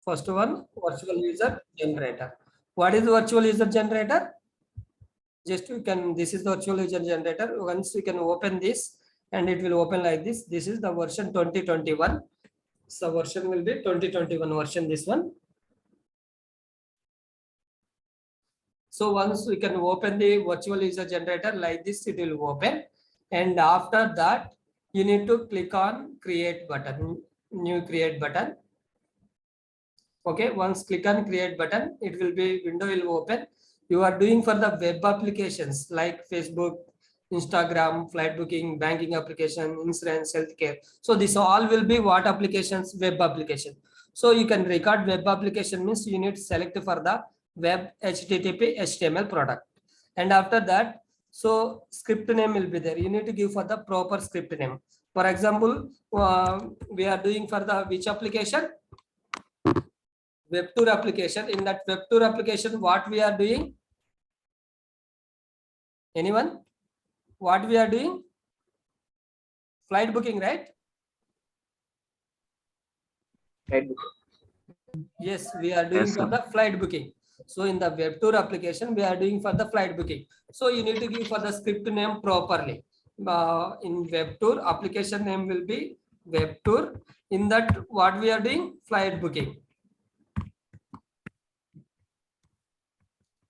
First one, virtual user generator. What is virtual user generator? Just you can, this is the virtual user generator. Once you can open this and it will open like this. This is the version 2021. So version will be 2021 version, this one. So once we can open the virtual user generator like this, it will open. And after that, you need to click on create button, new create button. Okay, once click on create button, it will be, window will open. You are doing for the web applications like Facebook, Instagram, flight booking, banking application, insurance, healthcare. So this all will be what applications? Web application. So you can record web application means you need to select for the web HTTP HTML product. And after that, so script name will be there. You need to give for the proper script name. For example, we are doing for the which application? Web tour application. In that web tour application, what we are doing? Anyone? What we are doing? Flight booking, right? Yes, we are doing for the flight booking. So in the web tour application, we are doing for the flight booking. So you need to give for the script name properly. In web tour, application name will be web tour. In that, what we are doing? Flight booking.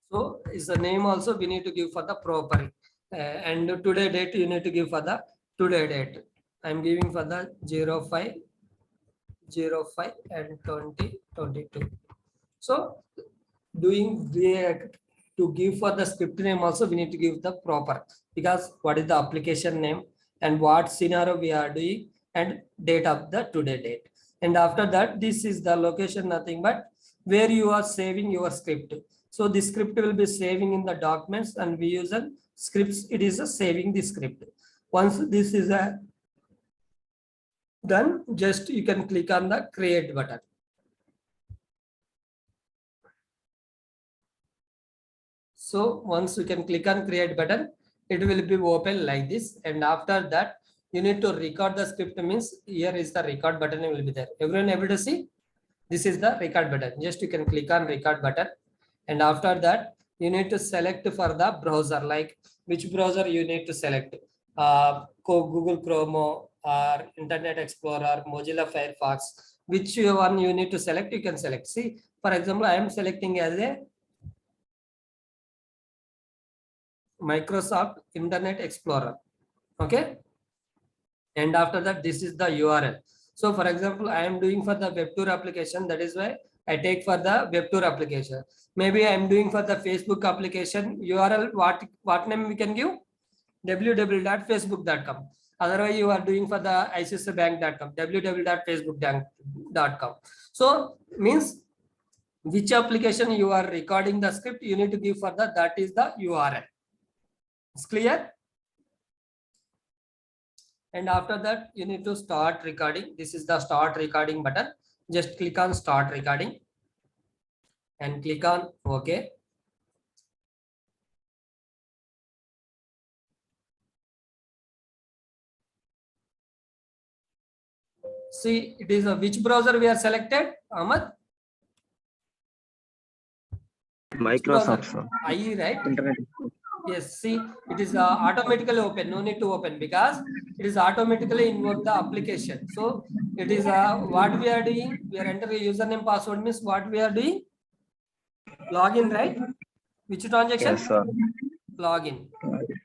So is the name also we need to give for the proper. And today date you need to give for the today date. I'm giving for the 05/05 and 2022. So doing to give for the script name also we need to give the proper, because what is the application name and what scenario we are doing and date of the today date. And after that, this is the location, nothing but where you are saving your script. So the script will be saving in the documents, and we use a scripts. It is a saving the script. Once this is a done, just you can click on the create button. So once you can click on create button, it will be open like this. And after that, you need to record the script, means here is the record button will be there. Everyone able to see? This is the record button. Just you can click on record button. And after that, you need to select for the browser, like which browser you need to select. Google Chrome or Internet Explorer, Mozilla Firefox, which one you need to select, you can select. See, for example, I am selecting as a Microsoft Internet Explorer. Okay. And after that, this is the URL. So for example, I am doing for the web tour application. That is why I take for the web tour application. Maybe I am doing for the Facebook application URL. What name we can give? www.facebook.com. Otherwise, you are doing for the ICICIbank.com, www.facebook.com. So means which application you are recording the script, you need to give for that is the URL. It's clear? And after that, you need to start recording. This is the start recording button. Just click on start recording and click on OK. See, it is which browser we are selected, Ahmad? Microsoft, sir. IE, right? Internet. Yes, see, it is automatically open. No need to open, because it is automatically invoke the application. So it is what we are doing. We are entering username password, means what we are doing? Login, right? Which transaction? Yes, sir. Login.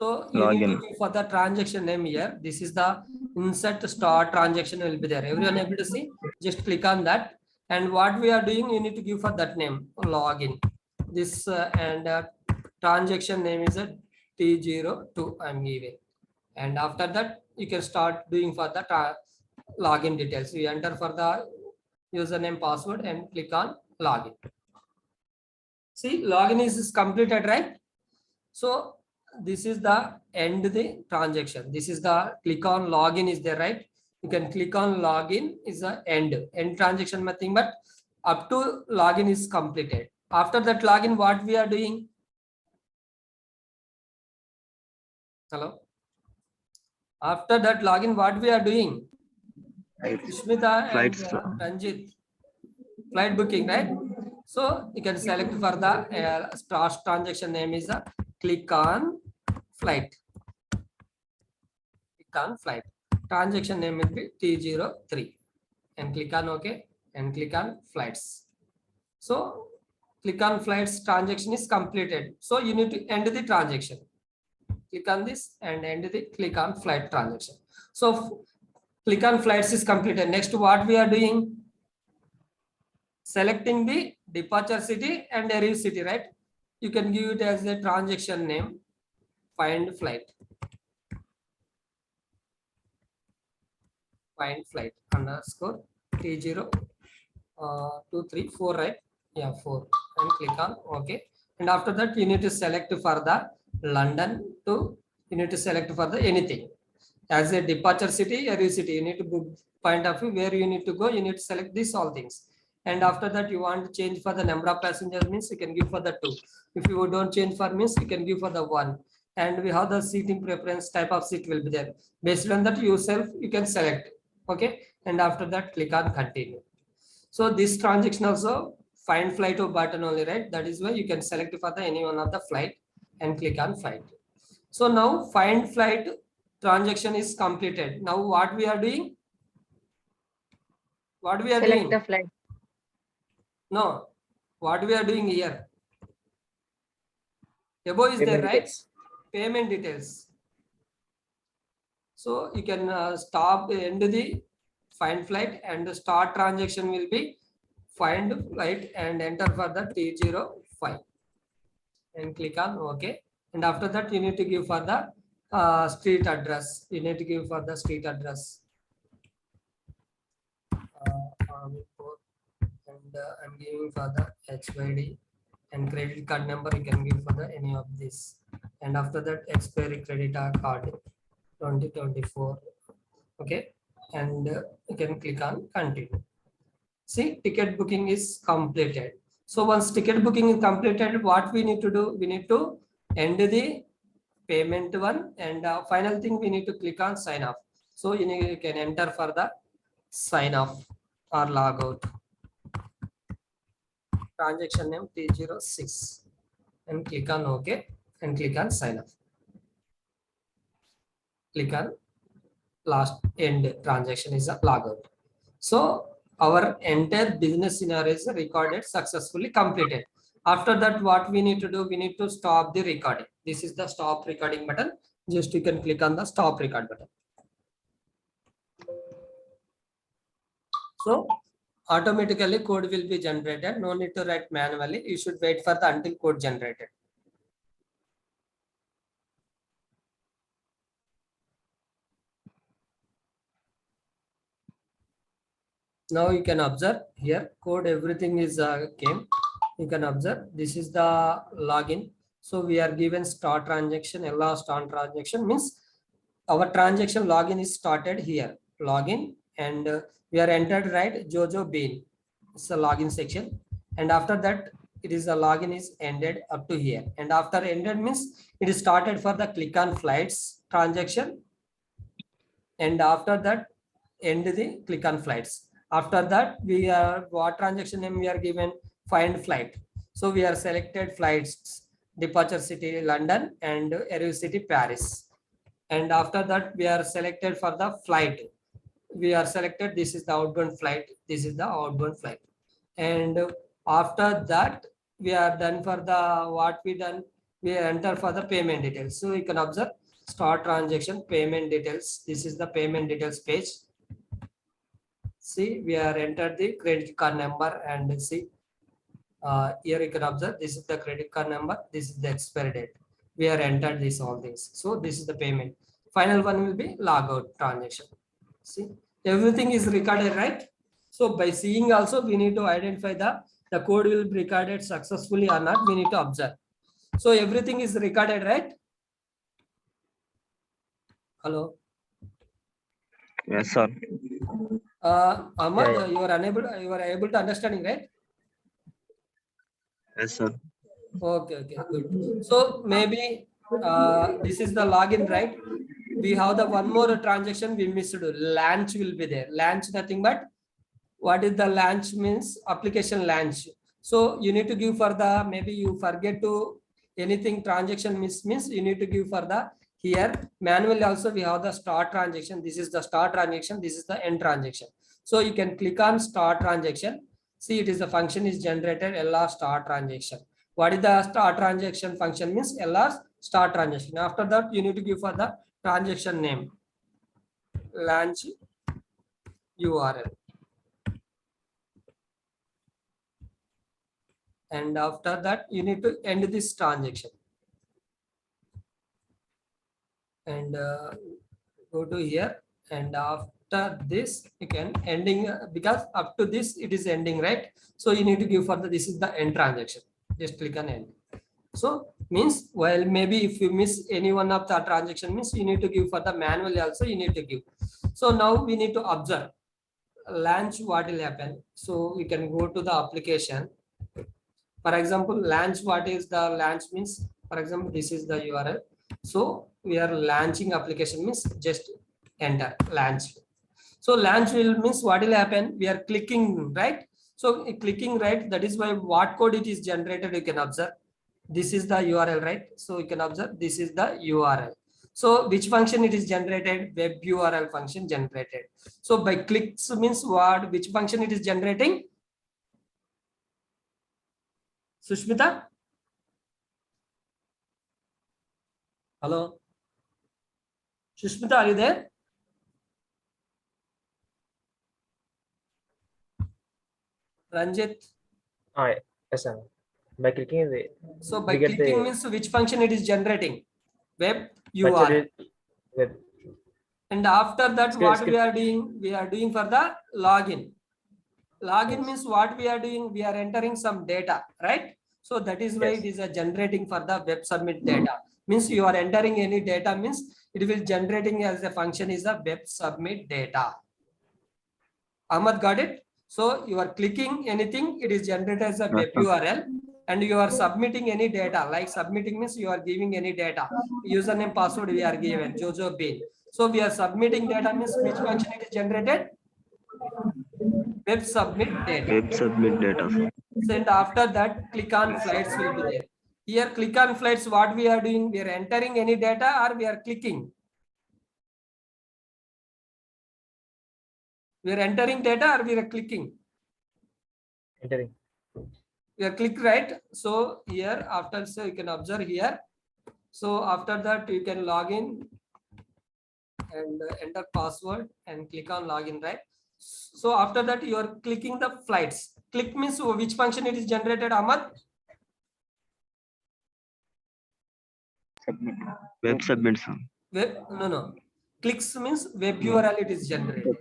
So you need to go for the transaction name here. This is the insert start transaction will be there. Everyone able to see? Just click on that. And what we are doing, you need to give for that name, login. This and transaction name is a T02 I'm giving. And after that, you can start doing for the login details. You enter for the username, password, and click on login. See, login is completed, right? So this is the end the transaction. This is the click on login is there, right? You can click on login is the end transaction, nothing but up to login is completed. After that login, what we are doing? Hello. After that login, what we are doing? Smita and Ranjit. flight booking, right? So you can select for the start transaction name is click on flight. Click on flight. Transaction name will be T03 and click on OK and click on flights. So click on flights, transaction is completed. So you need to end the transaction. Click on this and end the click on flight transaction. So click on flights is completed. Next, what we are doing? Selecting the departure city and arrival city, right? You can give it as a transaction name, find flight. Find flight underscore T0234, right? Yeah, 4 and click on OK. And after that, you need to select for the London to, you need to select for the anything. As a departure city, arrival city, you need to book point of view where you need to go, you need to select these all things. And after that, you want to change for the number of passengers means you can give for the 2. If you don't change for means you can give for the 1. And we have the seating preference type of seat will be there. Based on that yourself, you can select. Okay. And after that, click on continue. So this transaction also find flight or button only, right? That is why you can select for the any one of the flight and click on flight. So now find flight transaction is completed. Now what we are doing? What we are Select doing? the flight. No, what we are doing here? Above is there, Payment right? details. Payment details. So you can stop end the find flight and the start transaction will be find flight and enter for the T05 and click on OK. And after that, you need to give for the street address. You need to give for the street address. And I'm giving for the HYD and credit card number. You can give for the any of this. And after that, expiry credit card 2024. Okay. And you can click on continue. See, ticket booking is completed. So once ticket booking is completed, what we need to do? We need to end the payment one, and final thing we need to click on sign off. So you can enter for the sign off or log out. Transaction name T06 and click on OK and click on sign off. Click on last end transaction is a log out. So our entire business scenario is recorded successfully completed. After that, what we need to do? We need to stop the recording. This is the stop recording button. Just you can click on the stop record button. So automatically code will be generated. No need to write manually. You should wait for the until code generated. Now you can observe here code, everything is came. You can observe this is the login. So we are given start transaction, last start transaction means our transaction login is started here. Login and we are entered right Jojo Bean. It's a login section. And after that, it is the login is ended up to here. And after ended means it is started for the click on flights transaction. And after that, end the click on flights. After that, we are what transaction name we are given? Find flight. So we are selected flights, departure city London and arrival city Paris. And after that, we are selected for the flight. We are selected. This is the outbound flight. This is the outbound flight. And after that, we are done for the what we done. We enter for the payment details. So you can observe start transaction payment details. This is the payment details page. See, we are entered the credit card number and see here you can observe this is the credit card number. This is the expiry date. We are entered these all things. So this is the payment. Final one will be logout transaction. See, everything is recorded, right? So by seeing also we need to identify the code will be recorded successfully or not. We need to observe. So everything is recorded, right? Hello. Yes, sir. Ahmad, Yeah. you are able to understanding, right? Yes, sir. Okay, good. So maybe this is the login, right? We have the one more transaction we missed. Launch will be there. Launch nothing but what is the launch means application launch. So you need to give for the, maybe you forget to anything transaction means you need to give for the here manually also we have the start transaction. This is the start transaction. This is the end transaction. So you can click on start transaction. See, it is the function is generated LR start transaction. What is the start transaction function means LR start transaction. After that, you need to give for the transaction name launch URL. And after that, you need to end this transaction. And go to here. And after this, you can ending because up to this it is ending, right? So you need to give for the this is the end transaction. Just click on end. So means well, maybe if you miss any one of the transaction means you need to give for the manually also you need to give. So now we need to observe launch what will happen. So we can go to the application. For example, launch, what is the launch means? For example, this is the URL. So we are launching application means just enter launch. So launch will means what will happen? We are clicking right. So clicking right. That is why what code it is generated. You can observe. This is the URL, right? So you can observe this is the URL. So which function it is generated? Web URL function generated. So by clicks means what? Which function it is generating? Sushmita? Hello? Sushmita, are you there? Ranjit? Yes, sir. By clicking the So by we get clicking the means which function it is generating? Web URL. virtual web. And after that, Skip, what skip. we are doing? We are doing for the login. Login Yes. means what we are doing? We are entering some data, right? So that is why Yes. it is a generating for the web submit data. Means you are entering any data means it will generating as a function is a web submit data. Ahmad, got it? So you are clicking anything, it is generated as a web URL, and you are submitting any data. Like submitting means you are giving any data. Username, password we are given, Jojo Bean. So we are submitting data means which function it is generated? Web submit data. Web submit data. So and after that, click on flights will be there. Here, click on flights. What we are doing? We are entering any data or we are clicking. We are entering data or we are clicking. Entering. We are click right. So here after, so you can observe here. So after that, you can log in and enter password and click on login, right? So after that, you are clicking the flights. Click means which function it is generated, Ahmad? Submit. Web submit, sir. Web, no. Clicks means web URL it is generated.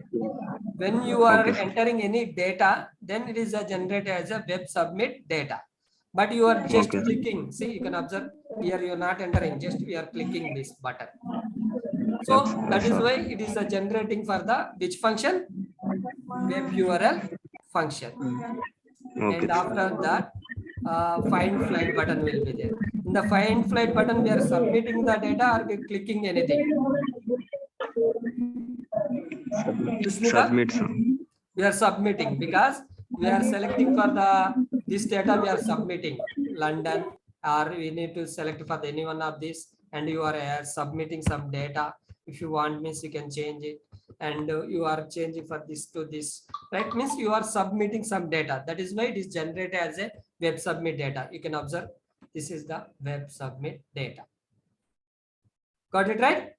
When you are Okay, sir. entering any data, then it is generated as a web submit data. But you are just Okay. clicking. See, you can observe here you are not entering, just we are clicking this button. So Yes, that is sir. why it is generating for the which function? Web URL function. Okay. And after that, find flight button will be there. In the find flight button, we are submitting the data or we are clicking anything. Sushmita? Submit, sir. We are submitting because we are selecting for the this data we are submitting London, or we need to select for any one of this, and you are submitting some data. If you want means you can change it, and you are changing for this to this, right? Means you are submitting some data. That is why it is generated as a web submit data. You can observe this is the web submit data. Got it right?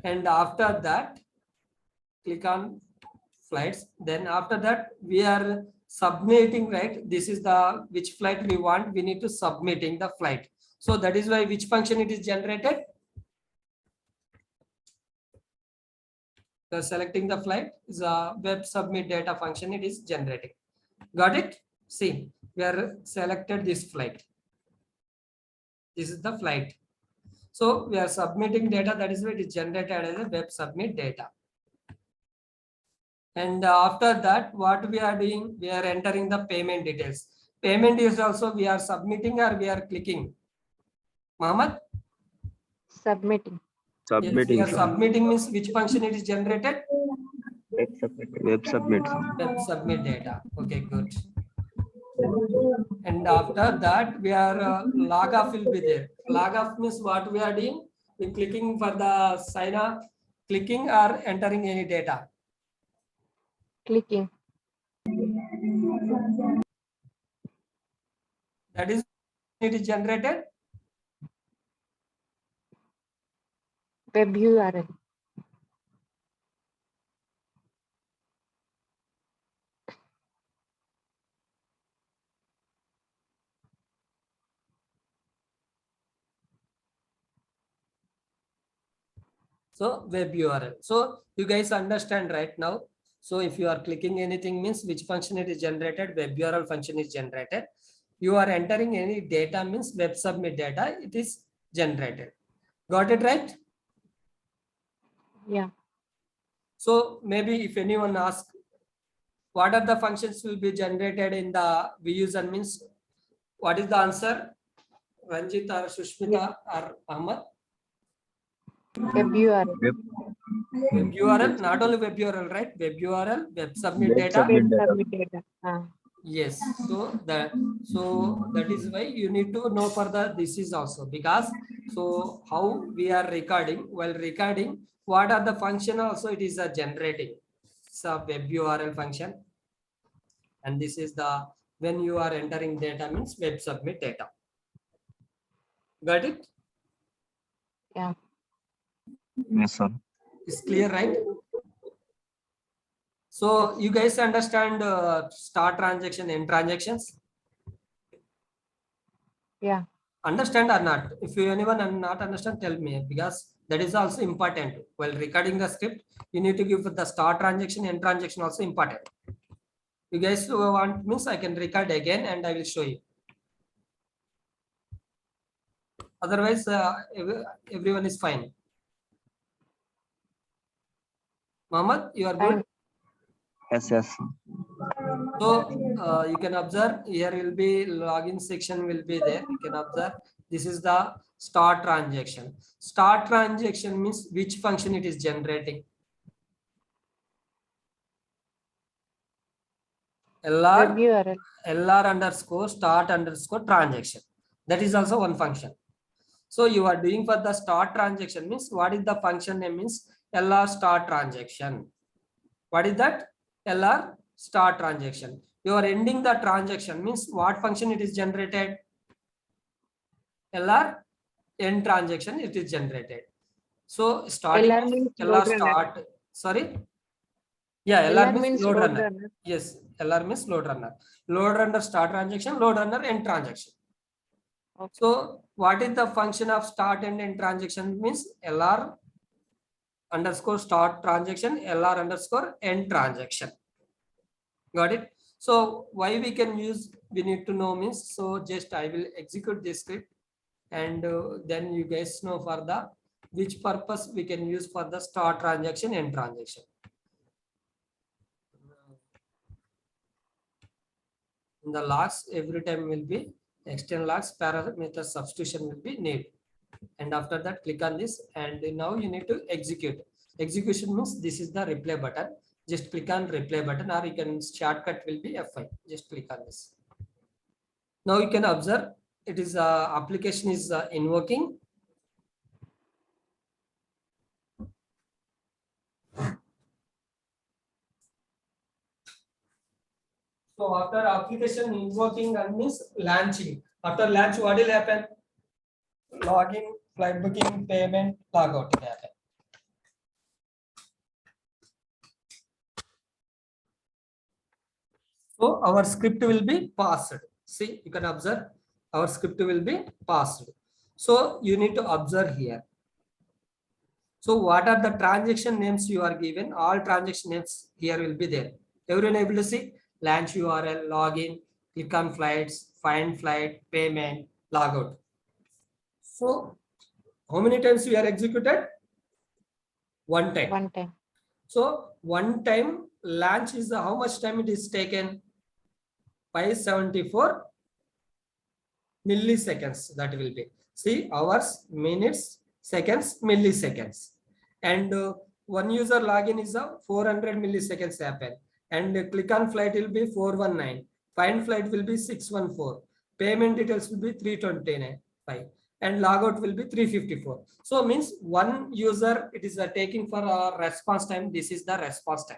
And after that, click on flights. Then after that, we are submitting, right? This is the which flight we want. We need to submitting the flight. So that is why which function it is generated. Selecting the flight is a web submit data function. It is generating. Got it? See, we are selected this flight. This is the flight. So we are submitting data. That is why it is generated as a web submit data. And after that, what we are doing, we are entering the payment details. Payment is also we are submitting or we are clicking. Mohammed? Submitting. Yes, we Submitting, are sir. submitting means which function it is generated? Web submit. Web submit, sir. Web submit data. Okay, good. And after that, we are log off will be there. Log off means what we are doing? We clicking for the sign up, clicking or entering any data. Clicking. That is, it is generated. Web URL. So web URL. So you guys understand right now. So if you are clicking anything means which function it is generated, web URL function is generated. You are entering any data means web submit data, it is generated. Got it right? Yeah. So maybe if anyone asks, what are the functions will be generated in the user means, what is the answer? Ranjit or Sushmita or Ahmad? Web URL. Web URL, not only web URL, right? Web URL, web submit Web data. submit. Web submit data. Yes, so that is why you need to know further this is also, because so how we are recording, while recording, what are the function also it is a generating. So web URL function, and this is the when you are entering data means web submit data. Got it? Yeah. Yes, sir. It's clear, right? So you guys understand start transaction, end transactions? Yeah. Understand or not? If you anyone not understand, tell me, because that is also important. While recording the script, you need to give the start transaction, end transaction also important. You guys want means I can record again and I will show you. Otherwise, everyone is fine. Mohammed, you are good. Fine. Yes, yes. So you can observe here will be login section will be there. You can observe this is the start transaction. Start transaction means which function it is generating. Web LR URL. LR underscore start underscore transaction. That is also one function. So you are doing for the start transaction means what is the function name means LR start transaction. What is that? LR start transaction. You are ending the transaction means what function it is generated? LR end transaction it is generated. So starting LR means LR load runner. start. Sorry. Yeah, LR means load runner. Yes, LR means load runner. Load runner start transaction, load runner end transaction. Okay. So what is the function of start and end transaction means LR underscore start transaction, LR underscore end transaction. Got it? So why we can use, we need to know means, so just I will execute this script and then you guys know for the which purpose we can use for the start transaction, end transaction. In the logs, every time will be external logs parameter substitution will be need. And after that, click on this and now you need to execute. Execution means this is the reply button. Just click on reply button or you can shortcut will be F5. Just click on this. Now you can observe it is application is invoking. So after application invoking and means launching. After launch, what will happen? Login, flight booking, payment, logout will happen. So our script will be passed. See, you can observe our script will be passed. So you need to observe here. So what are the transaction names you are given? All transaction names here will be there. Everyone able to see? Launch URL, login, click on flights, find flight, payment, logout. So how many times we are executed? One time. One time. So one time launch is how much time it is taken? 574 milliseconds. That will be. See, hours, minutes, seconds, milliseconds. And one user login is a 400 milliseconds happen, and click on flight will be 419, find flight will be 614, payment details will be 329, and logout will be 354. So means one user it is taking for a response time. This is the response time.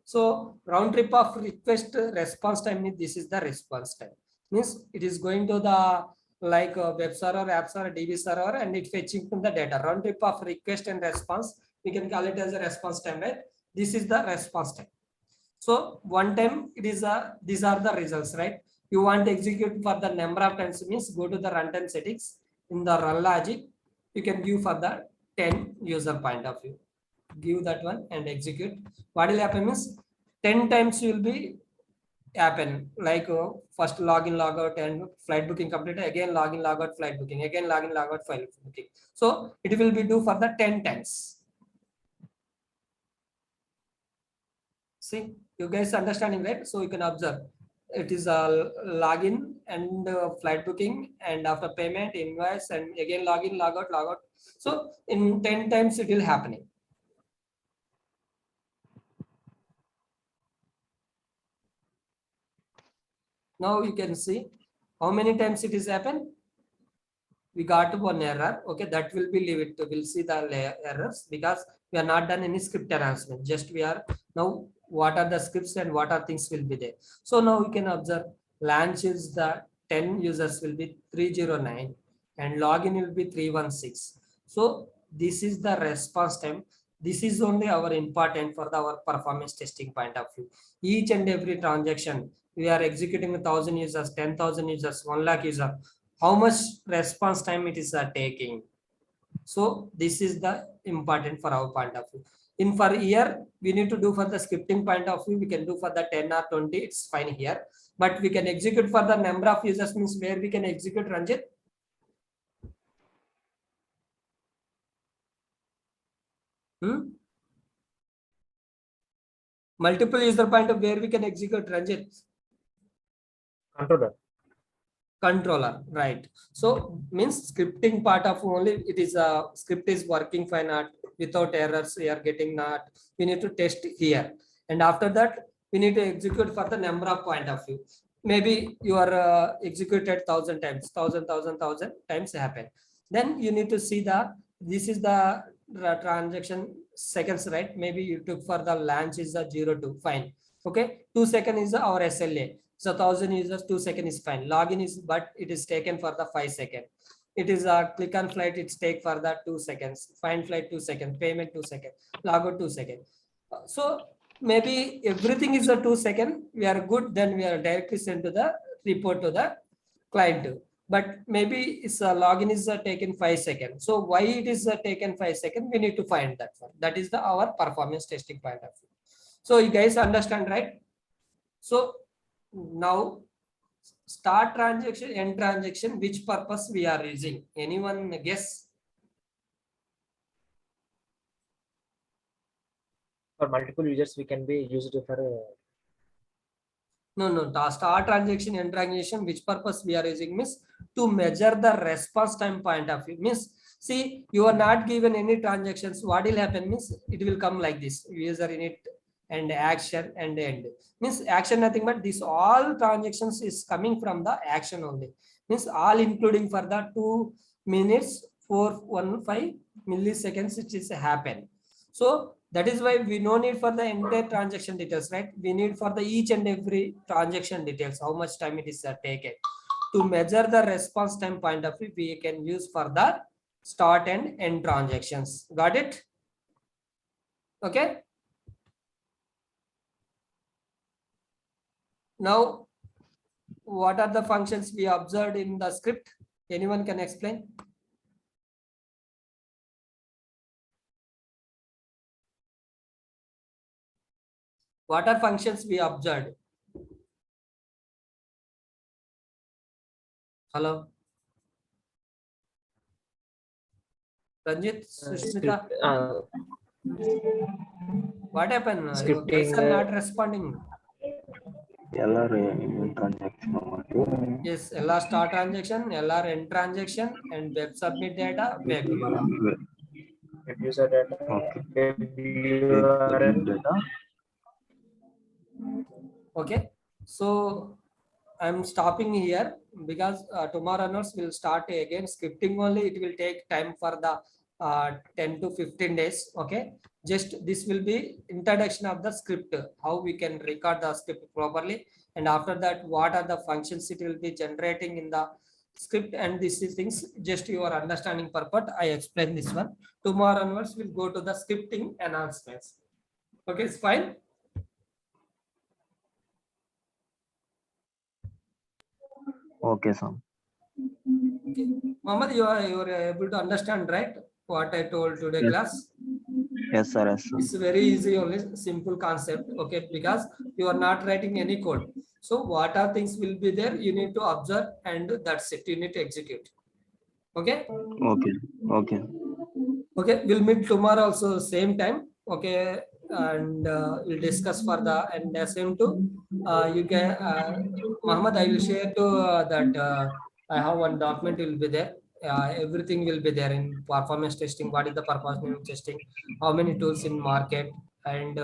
So round trip of request response time, this is the response time. Means it is going to the like web server, app server, DB server, and it fetching from the data. Round trip of request and response, we can call it as a response time, right? This is the response time. So one time it is these are the results, right? You want to execute for the number of times, means go to the runtime settings. In the run logic, you can give for the 10 user point of view. Give that one and execute. What will happen means 10 times will be happen, like first login, logout, and flight booking completed, again login, logout, flight booking, again login, logout, flight booking. So it will be do for the 10 times. See, you guys understanding, right? So you can observe it is a login and flight booking, and after payment, invoice, and again login, logout, logout. So in 10 times it will happening. Now you can see how many times it is happened. We got one error. Okay, that will be leave it. We'll see the errors because we are not done any script enhancement. Just we are now what are the scripts and what are things will be there. So now we can observe launch is the 10 users will be 309 and login will be 316. So this is the response time. This is only our important for our performance testing point of view. Each and every transaction we are executing 1,000 users, 10,000 users, 1 lakh user. How much response time it is taking. So this is the important for our point of view. In for year, we need to do for the scripting point of view. We can do for the 10 or 20. It's fine here, but we can execute for the number of users, means where we can execute, Ranjit. Multiple user point of where we can execute, Ranjit. Controller, right? So means scripting part of only it is a script is working fine, not without errors we are getting, not we need to test here, and after that we need to execute for the number of point of view. Maybe you are executed 1,000 times, 1,000 times happen. Then you need to see the this is the transaction seconds, right? Maybe you took for the launch is a 02, fine. Okay, 2 seconds is our SLA. So 1,000 users, 2 seconds is fine. Login is, but it is taken for the 5 seconds. It is a click on flight, it's take for the 2 seconds. Find flight 2 seconds, payment 2 seconds, logout 2 seconds. So maybe everything is a 2 seconds. We are good, then we are directly sent to the report to the client. But maybe it's a login is taken 5 seconds. So why it is taken 5 seconds? We need to find that one. That is the our performance testing point of view. So you guys understand, right? So now start transaction, end transaction, which purpose we are using? Anyone guess? For multiple users, we can be used for No. Start transaction, end transaction, which purpose we are using means to measure the response time point of view. Means see, you are not given any transactions. What will happen means it will come like this: user init and action and end. Means action nothing but this all transactions is coming from the action only. Means all including for the 2 minutes 415 milliseconds which is happen. So that is why we no need for the entire transaction details, right? We need for the each and every transaction details, how much time it is taken. To measure the response time point of view, we can use for the start and end transactions. Got it? Okay. Now, what are the functions we observed in the script? Anyone can explain? What are functions we observed? Hello? Ranjit, Sushmita, what happened? You guys are not responding. LR transaction. Yes, LR start transaction, LR end transaction, and web submit data, web view. Get user data. Okay. Get Take URL. data. Okay, so I'm stopping here because tomorrow onwards we'll start again scripting only. It will take time for the 10 to 15 days. Okay, just this will be introduction of the script, how we can record the script properly, and after that what are the functions it will be generating in the script, and this is things just your understanding purpose. I explain this one. Tomorrow onwards we'll go to the scripting announcements. Okay, it's fine. Okay, sir. Mohammed, you are able to understand, right? What I told today Yes. class. Yes, sir. Yes, sir. It's very easy, only simple concept. Okay, because you are not writing any code. So what are things will be there? You need to observe, and that's it. You need to execute. Okay. Okay. Okay. Okay, we'll meet tomorrow also same time. Okay, and we'll discuss further. And same to you can Mohammed, I will share to that I have one document will be there. Everything will be there in performance testing. What is the performance testing? How many tools in market, and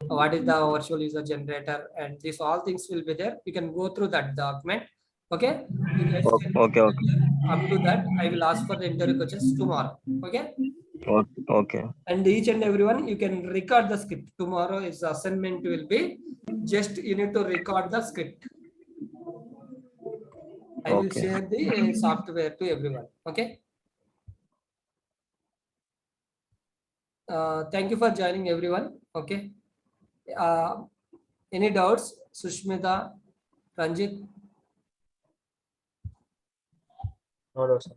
what is the virtual user generator, and these all things will be there. You can go through that document. Okay, you guys can Okay. Okay. up to that. I will ask for the interview questions tomorrow. Okay. Okay. Okay. And each and everyone, you can record the script. Tomorrow is assignment will be just you need to record the script. I will Okay. share the software to everyone. Okay. Thank you for joining everyone. Okay. Any doubts, Sushmita, Ranjit? No, no, sir.